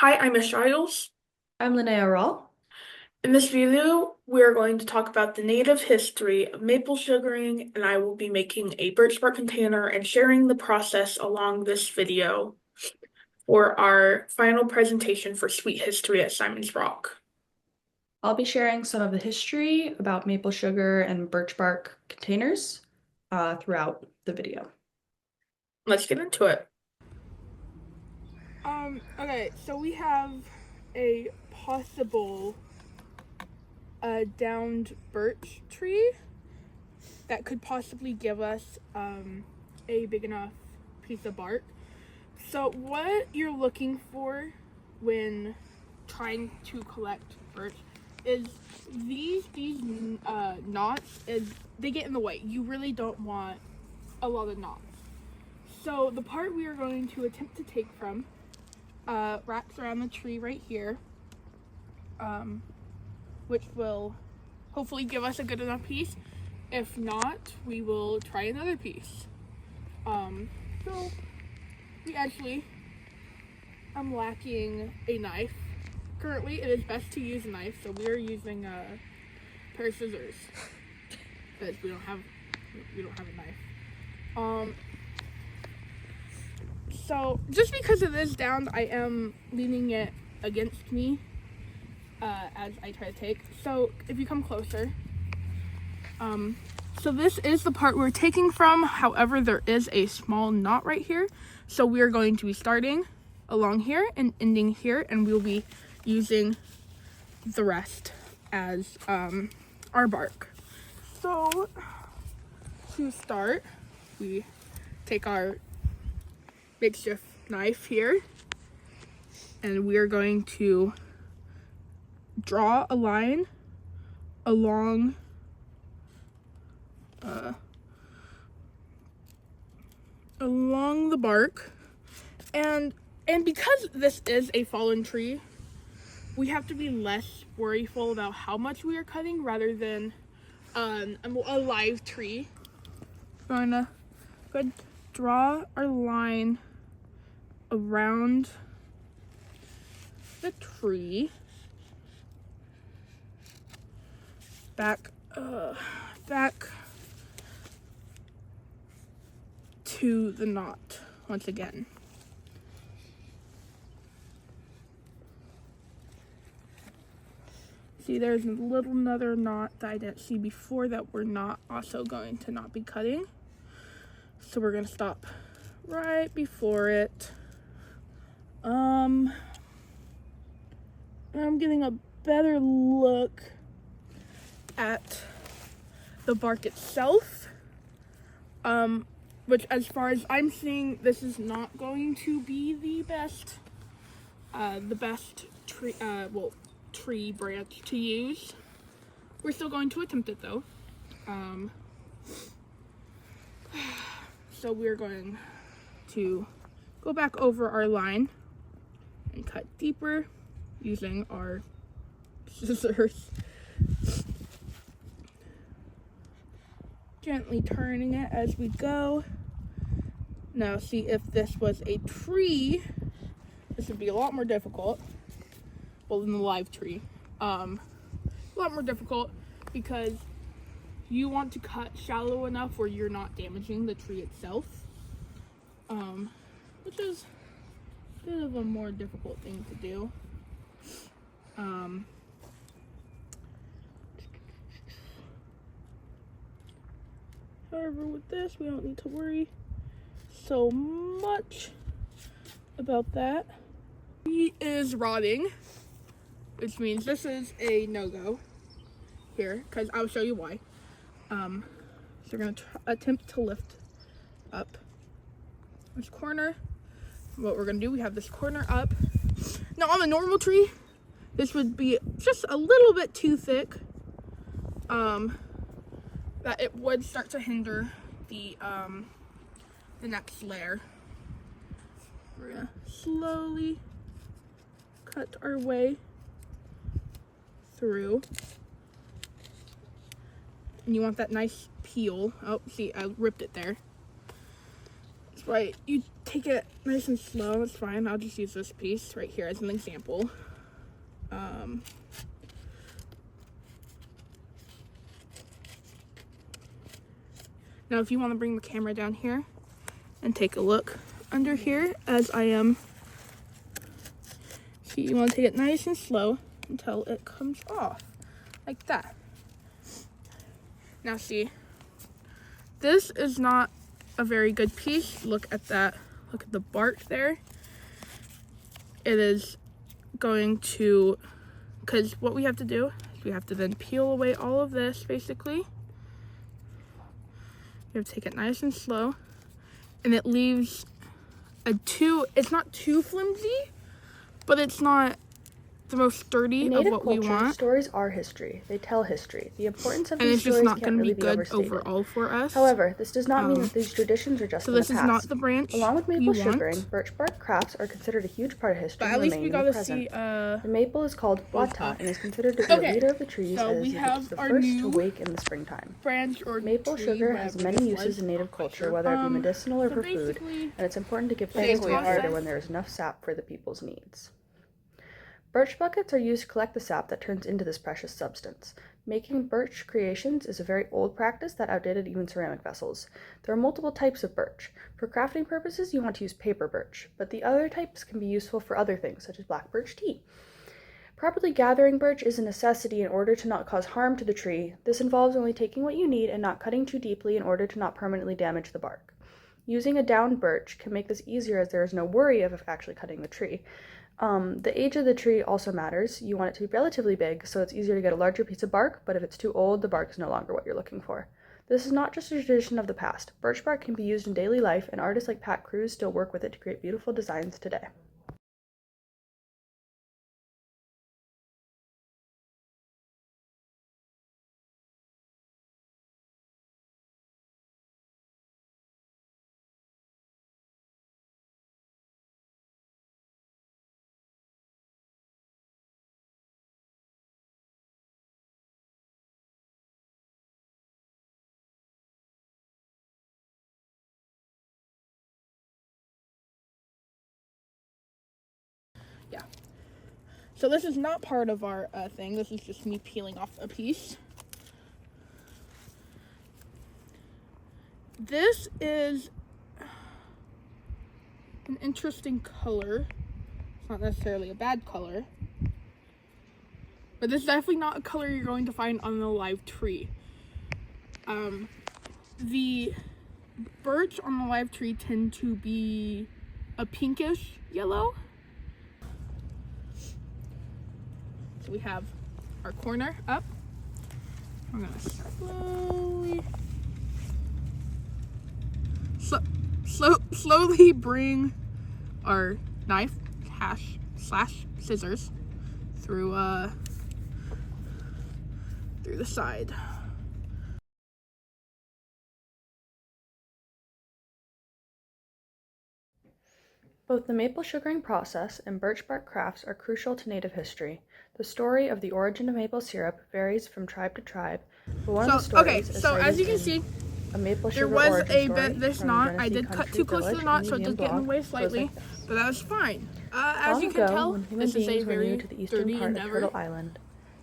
Hi, I'm Miss Giles. I'm Linnea Rawl. In this video, we are going to talk about the native history of maple sugaring, and I will be making a birch bark container and sharing the process along this video for our final presentation for Sweet History at Simon's Rock. I'll be sharing some of the history about maple sugar and birch bark containers throughout the video. Let's get into it. Okay, so we have a possible downed birch tree that could possibly give us a big enough piece of bark. So what you're looking for when trying to collect birch is these knots is they get in the way. You really don't want a lot of knots. So the part we are going to attempt to take from wraps around the tree right here, which will hopefully give us a good enough piece. If not, we will try another piece. So we actually, I'm lacking a knife. Currently, it is best to use a knife, so we are using a pair of scissors because we don't have a knife. So just because it is down, I am leaning it against me as I try to take. So if you come closer, so this is the part we're taking from. However, there is a small knot right here. So we are going to be starting along here and ending here, and we'll be using the rest as our bark. So to start, we take our makeshift knife here, and we are going to draw a line along along the bark, and because this is a fallen tree, we have to be less worryful about how much we are cutting rather than a live tree. We're going to go ahead, draw our line around the tree, back to the knot once again. See, there's a little another knot that I didn't see before that we're not also going to not be cutting. So we're gonna stop right before it. I'm getting a better look at the bark itself. Which, as far as I'm seeing, this is not going to be the best tree branch to use. We're still going to attempt it though. So we're going to go back over our line and cut deeper using our scissors. Gently turning it as we go. Now see, if this was a tree, this would be a lot more difficult. Well, than the live tree. A lot more difficult because you want to cut shallow enough where you're not damaging the tree itself. Which is a bit of a more difficult thing to do. However, with this, we don't need to worry so much about that. He is rotting, which means this is a no-go here, because I'll show you why. So we're going to attempt to lift up this corner. What we're going to do, we have this corner up. Now, on a normal tree, this would be just a little bit too thick. That it would start to hinder the next layer. We're gonna slowly cut our way through. And you want that nice peel. Oh, see, I ripped it there. Right, you take it nice and slow, it's fine. I'll just use this piece right here as an example. Now if you want to bring the camera down here and take a look under here as I am, see, you want to take it nice and slow until it comes off, like that. Now see, this is not a very good piece. Look at that, look at the bark there. It is going to, because what we have to do is we have to then peel away all of this basically. You have to take it nice and slow, and it leaves it's not too flimsy, but it's not the most sturdy In of Native what we culture, want. stories are history. They tell history. The importance of And these it's just stories not can't going to really be be good overstated. overall for us. However, this does not mean that these traditions are just So in the this past. is not the branch Along with we maple want, sugaring, birch bark crafts are considered a huge part of history but and at least remain we in the got to present. see The maple is called both wata up. and is considered to be Okay, a leader of the trees so as we it have is the our first to new wake in the springtime. branch or Maple tree, sugar has whatever many this was. uses in native culture, Sure. whether it be medicinal or So for food, basically, and it's important to give same thanks to the process. creator when there is enough sap for the people's needs. Birch buckets are used to collect the sap that turns into this precious substance. Making birch creations is a very old practice that outdated even ceramic vessels. There are multiple types of birch. For crafting purposes, you want to use paper birch, but the other types can be useful for other things, such as black birch tea. Properly gathering birch is a necessity in order to not cause harm to the tree. This involves only taking what you need and not cutting too deeply in order to not permanently damage the bark. Using a downed birch can make this easier as there is no worry of actually cutting the tree. The age of the tree also matters. You want it to be relatively big, so it's easier to get a larger piece of bark, but if it's too old, the bark is no longer what you're looking for. This is not just a tradition of the past. Birch bark can be used in daily life, and artists like Pat Cruz still work with it to create beautiful designs today. yeah. So this is not part of our thing. This is just me peeling off a piece. This is an interesting color. It's not necessarily a bad color. But this is definitely not a color you're going to find on a live tree. The birch on the live tree tend to be a pinkish yellow. So we have our corner up. I'm gonna slowly bring our knife, / scissors through the side. Both the maple sugaring process and birch bark crafts are crucial to Native history. The story of the origin of maple syrup varies from tribe to tribe, but one of the stories is so as you can cited see, a maple there sugar was origin a story bit this from knot. Genesee I did cut Country too close to the Village knot, so it Museum did get in the blog way goes slightly, like this. but that was fine. As Long you can ago, tell, when human this is a beings were new very to the eastern dirty part of endeavor. Turtle Island,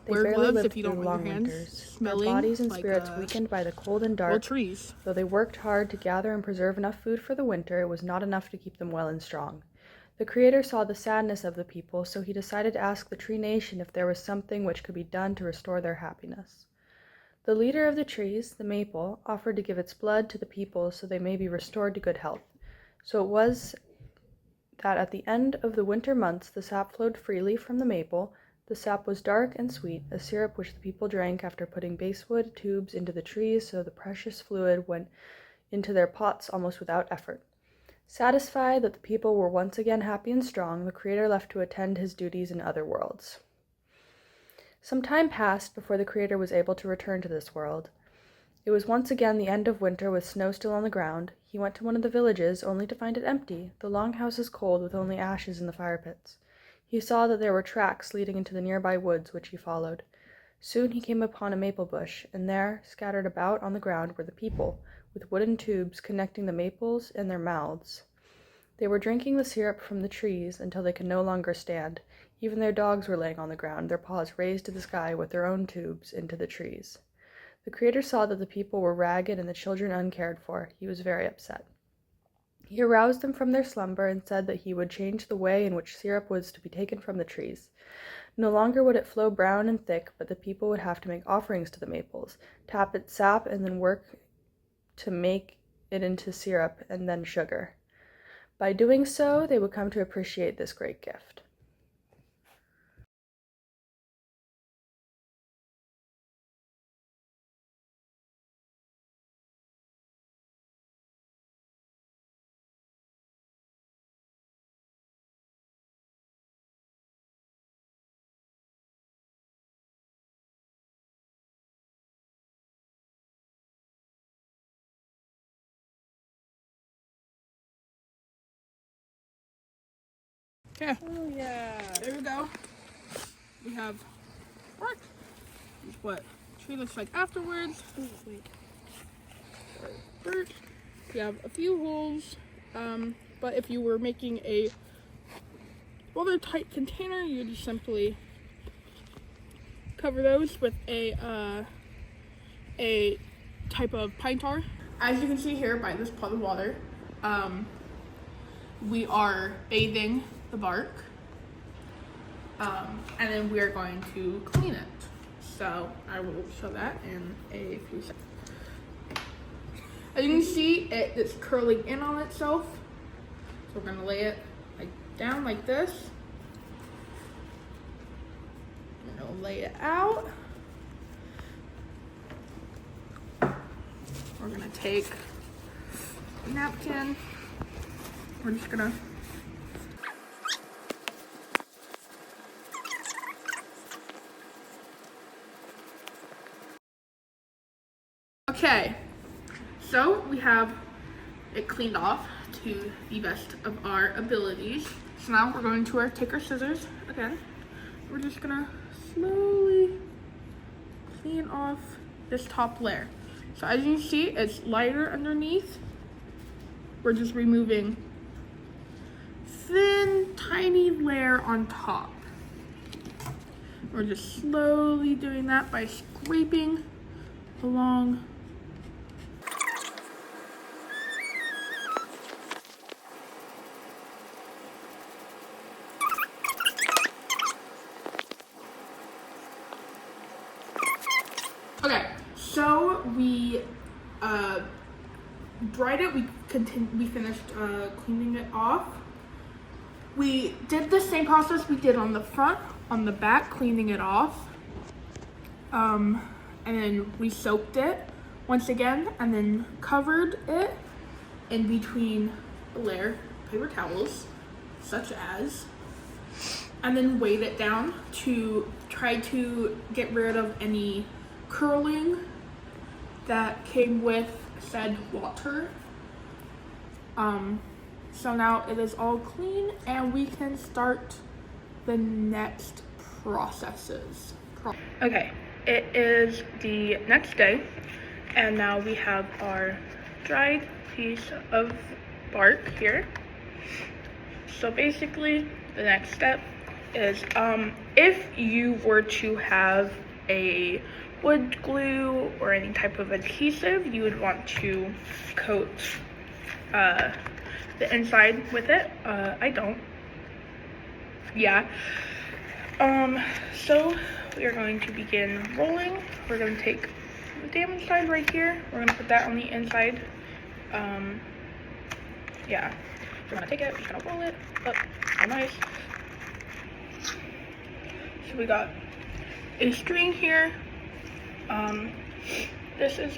they Wear barely gloves lived if you through don't the want long your hands winters. Their smelling bodies and like, spirits weakened by the cold and dark. trees. Though they worked hard to gather and preserve enough food for the winter, it was not enough to keep them well and strong. The Creator saw the sadness of the people, so he decided to ask the tree nation if there was something which could be done to restore their happiness. The leader of the trees, the maple, offered to give its blood to the people so they may be restored to good health. So it was that at the end of the winter months the sap flowed freely from the maple. The sap was dark and sweet, a syrup which the people drank after putting basswood tubes into the trees so the precious fluid went into their pots almost without effort. Satisfied that the people were once again happy and strong, the Creator left to attend his duties in other worlds. Some time passed before the Creator was able to return to this world. It was once again the end of winter with snow still on the ground. He went to one of the villages, only to find it empty, the long houses cold with only ashes in the fire pits. He saw that there were tracks leading into the nearby woods, which he followed. Soon he came upon a maple bush, and there, scattered about on the ground, were the people, with wooden tubes connecting the maples and their mouths. They were drinking the syrup from the trees until they could no longer stand. Even their dogs were laying on the ground, their paws raised to the sky with their own tubes into the trees. The Creator saw that the people were ragged and the children uncared for. He was very upset. He aroused them from their slumber and said that he would change the way in which syrup was to be taken from the trees. No longer would it flow brown and thick, but the people would have to make offerings to the maples, tap its sap, and then work to make it into syrup and then sugar. By doing so, they would come to appreciate this great gift. Okay, Oh yeah. there we go. We have bark. This is what tree looks like afterwards. Oh, wait. Birch. We have a few holes, but if you were making a rather tight container, you would just simply cover those with a type of pine tar. As you can see here by this pot of water, we are bathing the bark, and then we are going to clean it. So I will show that in a few seconds. As you can see, it's curling in on itself. So we're gonna lay it down like this. I'm gonna lay it out. We're gonna take a napkin. We're just gonna okay, so we have it cleaned off to the best of our abilities. So now we're going to take our scissors again. We're just gonna slowly clean off this top layer. So as you can see, it's lighter underneath. We're just removing thin, tiny layer on top. We're just slowly doing that by scraping along. Okay, so we dried it. We finished cleaning it off. We did the same process we did on the front, on the back, cleaning it off. And then we soaked it once again, and then covered it in between a layer of paper towels, such as, and then weighed it down to try to get rid of any curling that came with said water. So now it is all clean and we can start the next processes. Okay, it is the next day and now we have our dried piece of bark here. So basically the next step is if you were to have a wood glue or any type of adhesive, you would want to coat the inside with it. I don't. Yeah. So we are going to begin rolling. We're going to take the damaged side right here. We're going to put that on the inside. Yeah. We're going to take it, we're just going to roll it up real nice. So we got a string here. This is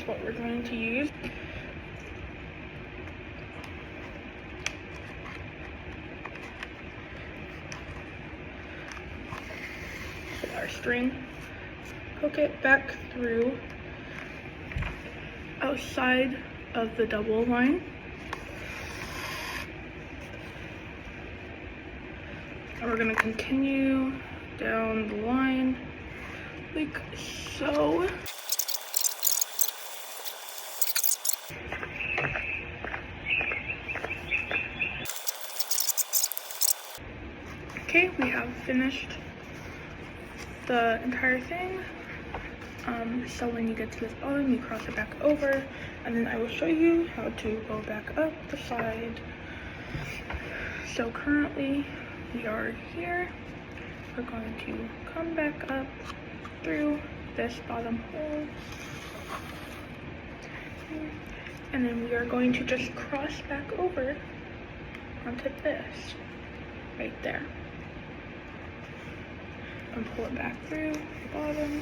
what we're going to use. Put our string, hook it back through outside of the double line. And we're going to continue down the line like so. Okay, we have finished the entire thing. So when you get to this bottom, you cross it back over, and then I will show you how to go back up the side. So currently we are here. We're going to come back up through this bottom hole, and then we are going to just cross back over onto this right there and pull it back through the bottom.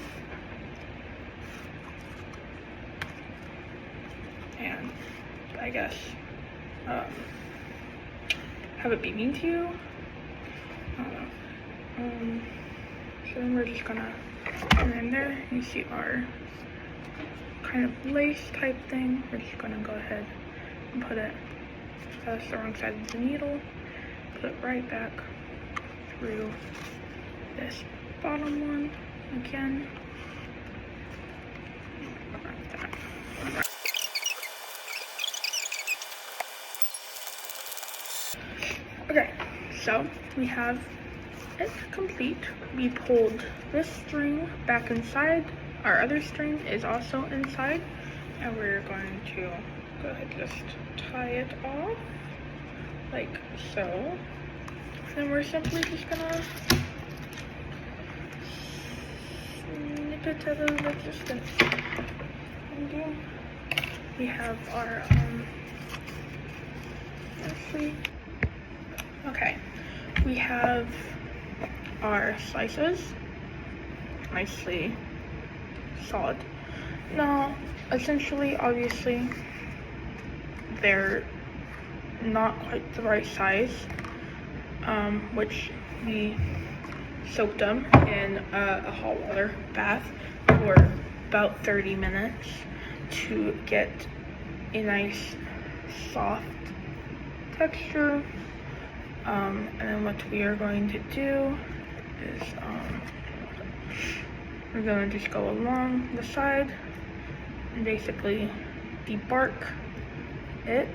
And I guess have it be mean to you. So then we're just gonna, and then there you see our kind of lace type thing. We're just gonna go ahead and put it, that's the wrong side of the needle, put it right back through this bottom one again. Like that. Okay, so we have it complete. We pulled this string back inside. Our other string is also inside, and we're going to go ahead and just tie it off like so. Then we're simply just gonna snip it out of existence. We have our okay, we have our slices nicely solid. Now, essentially, obviously, they're not quite the right size, which we soaked them in a hot water bath for about 30 minutes to get a nice soft texture. And then what we are going to do is we're going to just go along the side and basically debark it.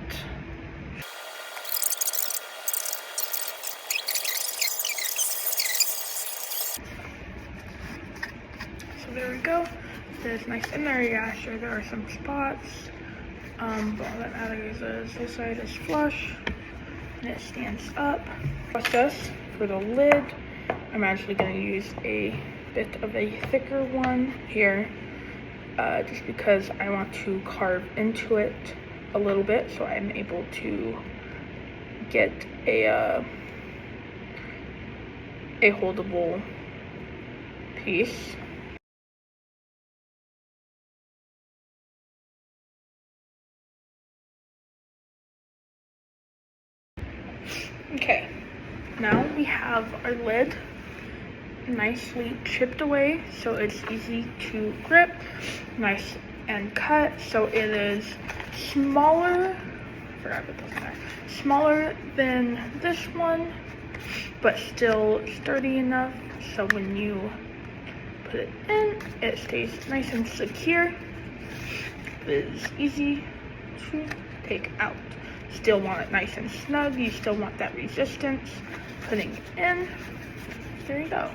So there we go. It's nice in there. Yeah, sure, there are some spots, but all that matters is this side is flush and it stands up. Process for the lid, I'm actually going to use a bit of a thicker one here, just because I want to carve into it a little bit so I'm able to get a holdable piece. Okay, now we have our lid nicely chipped away so it's easy to grip, nice and cut, so it is smaller, I forgot to put that, smaller than this one, but still sturdy enough so when you put it in, it stays nice and secure. It is easy to take out. Still want it nice and snug, you still want that resistance. Putting it in, there you go.